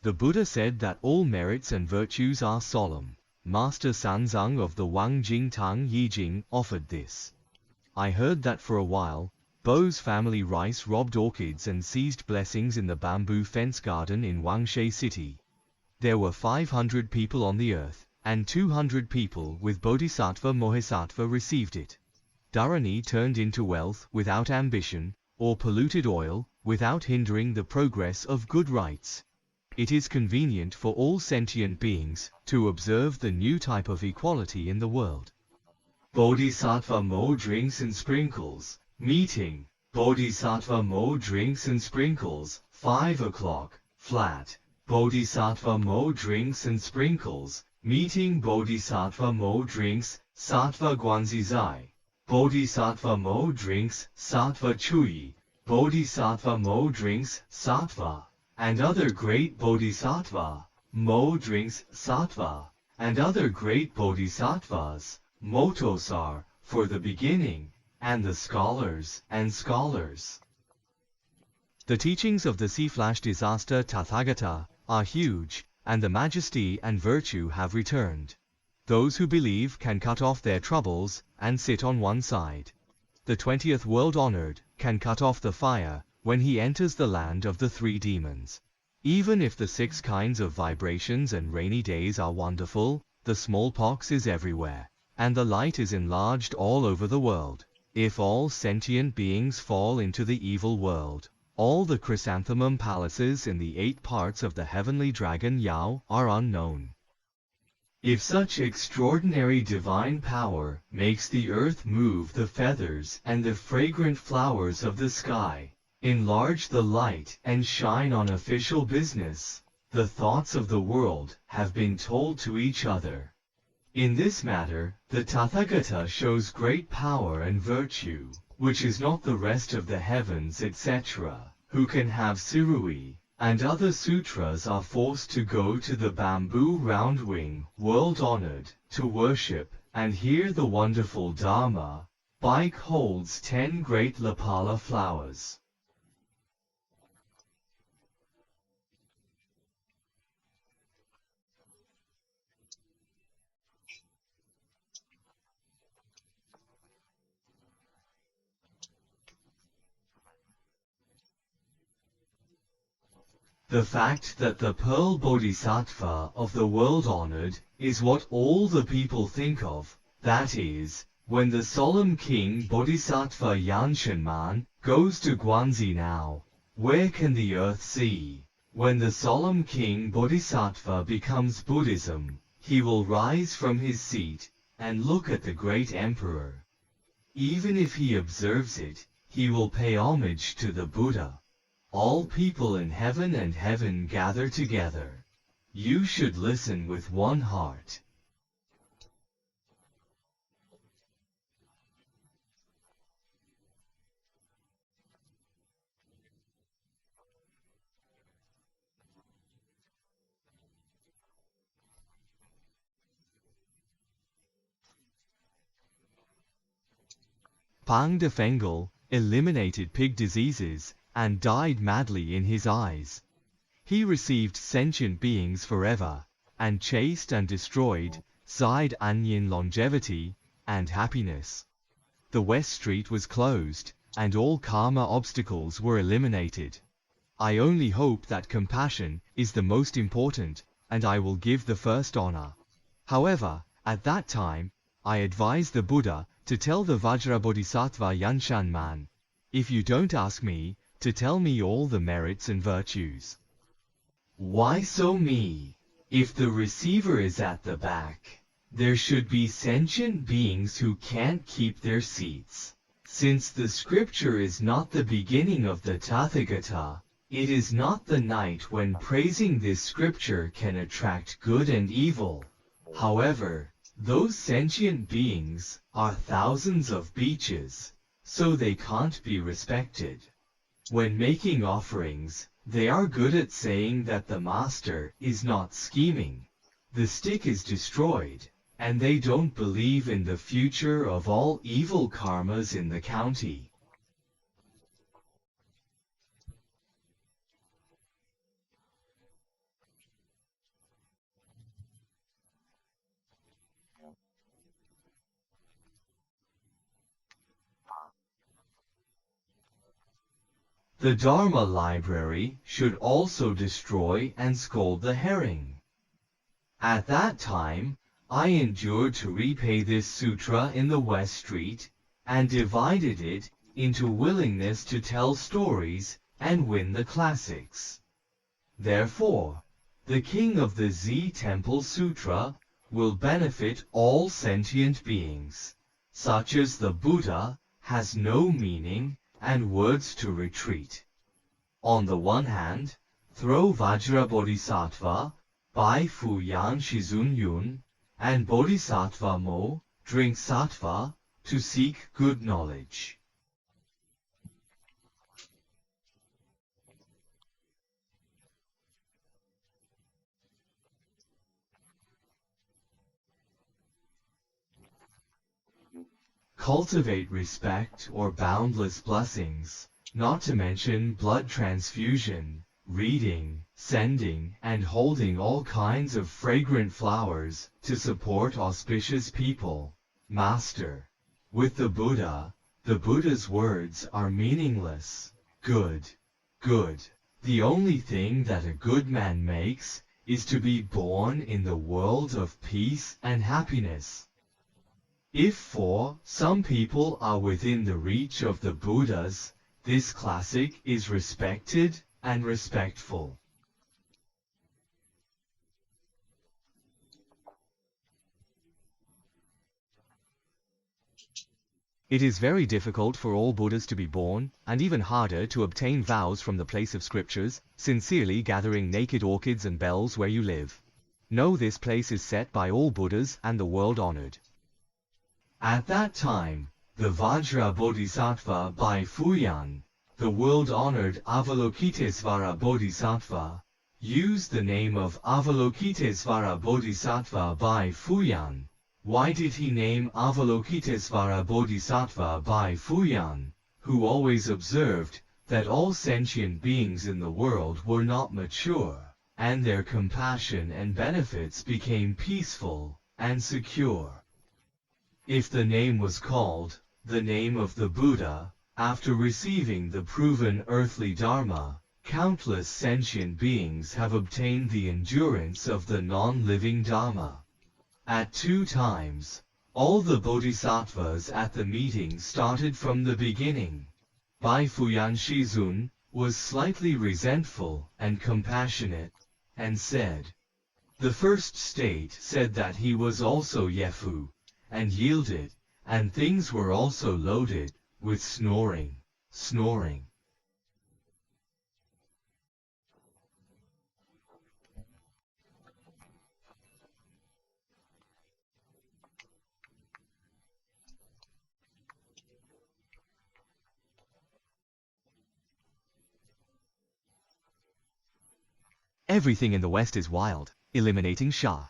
The Buddha said that all merits and virtues are solemn. Master Sanzang of the Wangjing Tang Yijing offered this. I heard that for a while, Bo's family rice robbed orchids and seized blessings in the bamboo fence garden in Wangshe City. There were 500 people on the earth, and 200 people with Bodhisattva Mohisattva received it. Dharani turned into wealth without ambition, or polluted oil, without hindering the progress of good rights. It is convenient for all sentient beings to observe the new type of equality in the world. Bodhisattva Mo drinks and sprinkles. Meeting. Bodhisattva Mo drinks and sprinkles. 5 o'clock. Flat. Bodhisattva Mo drinks and sprinkles. Meeting. Bodhisattva Mo drinks. Sattva Guanzizai. Bodhisattva Mo drinks. Sattva Chui. Bodhisattva Mo drinks. Sattva. And other great Bodhisattva. Mo drinks. Sattva. And other great Bodhisattvas. Motosar, for the beginning, and the scholars and scholars. The teachings of the sea flash disaster Tathagata are huge, and the majesty and virtue have returned. Those who believe can cut off their troubles and sit on one side. The 20th world honored can cut off the fire when he enters the land of the 3 demons. Even if the 6 kinds of vibrations and rainy days are wonderful, the smallpox is everywhere, and the light is enlarged all over the world. If all sentient beings fall into the evil world, all the chrysanthemum palaces in the 8 parts of the heavenly dragon Yao are unknown. If such extraordinary divine power makes the earth move the feathers and the fragrant flowers of the sky, enlarge the light and shine on official business, the thoughts of the world have been told to each other. In this matter, the Tathagata shows great power and virtue, which is not the rest of the heavens etc., who can have Sirui, and other sutras are forced to go to the bamboo round-wing, world-honored, to worship, and hear the wonderful Dharma. Bike holds 10 great Lapala flowers. The fact that the Pearl Bodhisattva of the world honored is what all the people think of, that is, when the solemn King Bodhisattva Yanshanman goes to Guanzi now, where can the earth see? When the solemn King Bodhisattva becomes Buddhism, he will rise from his seat and look at the great emperor. Even if he observes it, he will pay homage to the Buddha. All people in heaven and heaven gather together. You should listen with one heart. Pang de Fengel eliminated pig diseases and died madly in his eyes. He received sentient beings forever, and chased and destroyed, Zide Anyin longevity and happiness. The West Street was closed, and all karma obstacles were eliminated. I only hope that compassion is the most important, and I will give the first honor. However, at that time, I advised the Buddha to tell the Vajra Bodhisattva Yanshanman, if you don't ask me, to tell me all the merits and virtues. Why so me? If the receiver is at the back, there should be sentient beings who can't keep their seats. Since the scripture is not the beginning of the Tathagata, it is not the night when praising this scripture can attract good and evil. However, those sentient beings are thousands of beaches, so they can't be respected. When making offerings, they are good at saying that the master is not scheming. The stick is destroyed, and they don't believe in the future of all evil karmas in the county. The Dharma library should also destroy and scold the herring. At that time, I endured to repay this sutra in the West Street, and divided it into willingness to tell stories and win the classics. Therefore, the king of the Z Temple Sutra will benefit all sentient beings, such as the Buddha, has no meaning and words to retreat. On the one hand, throw Vajra Bodhisattva, Bai Fu Yan Shizun Yun, and Bodhisattva Mo, drink sattva, to seek good knowledge. Cultivate respect or boundless blessings, not to mention blood transfusion, reading, sending, and holding all kinds of fragrant flowers to support auspicious people. Master. With the Buddha's words are meaningless. Good. Good. The only thing that a good man makes is to be born in the world of peace and happiness. If for some people are within the reach of the Buddhas, this classic is respected and respectful. It is very difficult for all Buddhas to be born, and even harder to obtain vows from the place of scriptures, sincerely gathering naked orchids and bells where you live. Know this place is set by all Buddhas and the world honored. At that time, the Vajra Bodhisattva Bai Fuyan, the world-honored Avalokitesvara Bodhisattva, used the name of Avalokitesvara Bodhisattva Bai Fuyan. Why did he name Avalokitesvara Bodhisattva Bai Fuyan, who always observed that all sentient beings in the world were not mature, and their compassion and benefits became peaceful and secure? If the name was called the name of the Buddha, after receiving the proven earthly Dharma, countless sentient beings have obtained the endurance of the non-living Dharma. At 2 times, all the bodhisattvas at the meeting started from the beginning. Bai Fuyan Shizun was slightly resentful and compassionate, and said, the first state said that he was also Yefu, and yielded, and things were also loaded with snoring. Everything in the West is wild, eliminating Shah.